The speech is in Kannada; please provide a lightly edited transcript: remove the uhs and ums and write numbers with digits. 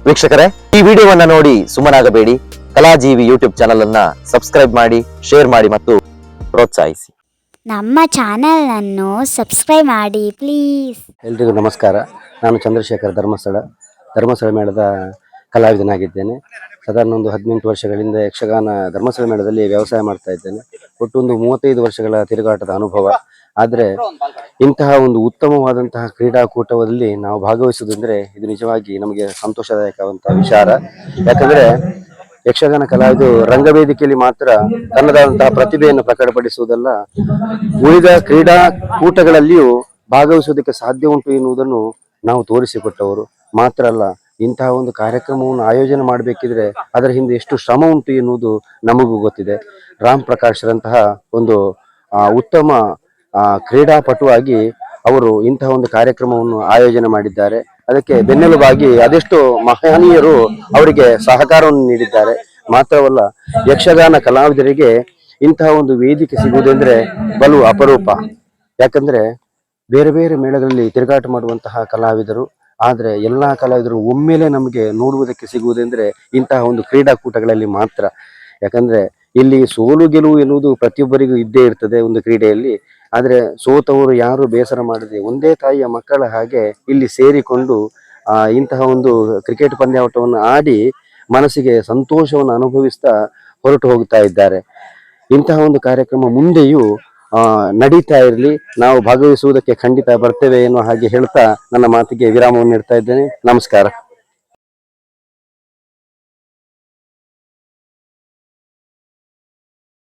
ವೀಕ್ಷಕರೇ, ಈ ವಿಡಿಯೋವನ್ನ ನೋಡಿ ಸುಮ್ಮನಾಗಬೇಡಿ. ಕಲಾಜೀವಿ ಯೂಟ್ಯೂಬ್ ಚಾನಲ್ ಅನ್ನ ಸಬ್ಸ್ಕ್ರೈಬ್ ಮಾಡಿ, ಶೇರ್ ಮಾಡಿ ಮತ್ತು ಪ್ರೋತ್ಸಾಹಿಸಿ. ನಮ್ಮ ಚಾನೆಲ್ ಅನ್ನು ಸಬ್ಸ್ಕ್ರೈಬ್ ಮಾಡಿ ಪ್ಲೀಸ್. ಎಲ್ರಿಗೂ ನಮಸ್ಕಾರ. ನಾನು ಚಂದ್ರಶೇಖರ್ ಧರ್ಮಸ್ಥಳ ಮೇಳದ ಕಲಾವಿದನಾಗಿದ್ದೇನೆ. ಸಾಧಾರಣ ಒಂದು 18 ವರ್ಷಗಳಿಂದ ಯಕ್ಷಗಾನ ಧರ್ಮಸ್ಥಳ ಮೇಳದಲ್ಲಿ ವ್ಯವಸಾಯ ಮಾಡ್ತಾ ಇದ್ದೇನೆ. ಒಟ್ಟು ಒಂದು 35 ವರ್ಷಗಳ ತಿರುಗಾಟದ ಅನುಭವ. ಆದರೆ ಇಂತಹ ಒಂದು ಉತ್ತಮವಾದಂತಹ ಕ್ರೀಡಾಕೂಟದಲ್ಲಿ ನಾವು ಭಾಗವಹಿಸುವುದಂದ್ರೆ ಇದು ನಿಜವಾಗಿ ನಮಗೆ ಸಂತೋಷದಾಯಕವಂತಹ ವಿಚಾರ. ಯಾಕಂದ್ರೆ ಯಕ್ಷಗಾನ ಕಲಾವಿದರು ರಂಗವೇದಿಕೆಯಲ್ಲಿ ಮಾತ್ರ ತನ್ನದಾದಂತಹ ಪ್ರತಿಭೆಯನ್ನು ಪ್ರಕಟಪಡಿಸುವುದಲ್ಲ, ಉಳಿದ ಕ್ರೀಡಾಕೂಟಗಳಲ್ಲಿಯೂ ಭಾಗವಹಿಸುವುದಕ್ಕೆ ಸಾಧ್ಯ ಉಂಟು ಎನ್ನುವುದನ್ನು ನಾವು ತೋರಿಸಿಕೊಟ್ಟವರು. ಮಾತ್ರ ಅಲ್ಲ, ಇಂತಹ ಒಂದು ಕಾರ್ಯಕ್ರಮವನ್ನು ಆಯೋಜನೆ ಮಾಡಬೇಕಿದ್ರೆ ಅದರ ಹಿಂದೆ ಎಷ್ಟು ಶ್ರಮ ಉಂಟು ಎನ್ನುವುದು ನಮಗೂ ಗೊತ್ತಿದೆ. ರಾಮ್ ಪ್ರಕಾಶ್ರಂತಹ ಒಂದು ಉತ್ತಮ ಕ್ರೀಡಾಪಟುವಾಗಿ ಅವರು ಇಂತಹ ಒಂದು ಕಾರ್ಯಕ್ರಮವನ್ನು ಆಯೋಜನೆ ಮಾಡಿದ್ದಾರೆ. ಅದಕ್ಕೆ ಬೆನ್ನೆಲುಬಾಗಿ ಅದೆಷ್ಟು ಮಹನೀಯರು ಅವರಿಗೆ ಸಹಕಾರವನ್ನು ನೀಡಿದ್ದಾರೆ. ಮಾತ್ರವಲ್ಲ, ಯಕ್ಷಗಾನ ಕಲಾವಿದರಿಗೆ ಇಂತಹ ಒಂದು ವೇದಿಕೆ ಸಿಗುವುದೆಂದ್ರೆ ಬಲು ಅಪರೂಪ. ಯಾಕಂದ್ರೆ ಬೇರೆ ಬೇರೆ ಮೇಳಗಳಲ್ಲಿ ತಿರುಗಾಟ ಮಾಡುವಂತಹ ಕಲಾವಿದರು, ಆದರೆ ಎಲ್ಲಾ ಕಲಾವಿದರು ಒಮ್ಮೆಲೆ ನಮಗೆ ನೋಡುವುದಕ್ಕೆ ಸಿಗುವುದೆಂದ್ರೆ ಇಂತಹ ಒಂದು ಕ್ರೀಡಾಕೂಟಗಳಲ್ಲಿ ಮಾತ್ರ. ಯಾಕಂದ್ರೆ ಇಲ್ಲಿ ಸೋಲು ಗೆಲುವು ಎನ್ನುವುದು ಪ್ರತಿಯೊಬ್ಬರಿಗೂ ಇದ್ದೇ ಇರ್ತದೆ ಒಂದು ಕ್ರೀಡೆಯಲ್ಲಿ. ಆದರೆ ಸೋತವರು ಯಾರು ಬೇಸರ ಮಾಡದೆ ಒಂದೇ ತಾಯಿಯ ಮಕ್ಕಳ ಹಾಗೆ ಇಲ್ಲಿ ಸೇರಿಕೊಂಡು ಇಂತಹ ಒಂದು ಕ್ರಿಕೆಟ್ ಪಂದ್ಯಾಟವನ್ನು ಆಡಿ ಮನಸ್ಸಿಗೆ ಸಂತೋಷವನ್ನು ಅನುಭವಿಸ್ತಾ ಹೊರಟು ಹೋಗ್ತಾ ಇದ್ದಾರೆ. ಇಂತಹ ಒಂದು ಕಾರ್ಯಕ್ರಮ ಮುಂದೆಯೂ ನಡೀತಾ ಇರಲಿ, ನಾವು ಭಾಗವಹಿಸುವುದಕ್ಕೆ ಖಂಡಿತ ಬರ್ತೇವೆ ಎನ್ನುವ ಹಾಗೆ ಹೇಳ್ತಾ ನನ್ನ ಮಾತಿಗೆ ವಿರಾಮವನ್ನು ನೀಡ್ತಾ ಇದ್ದೇನೆ. ನಮಸ್ಕಾರ.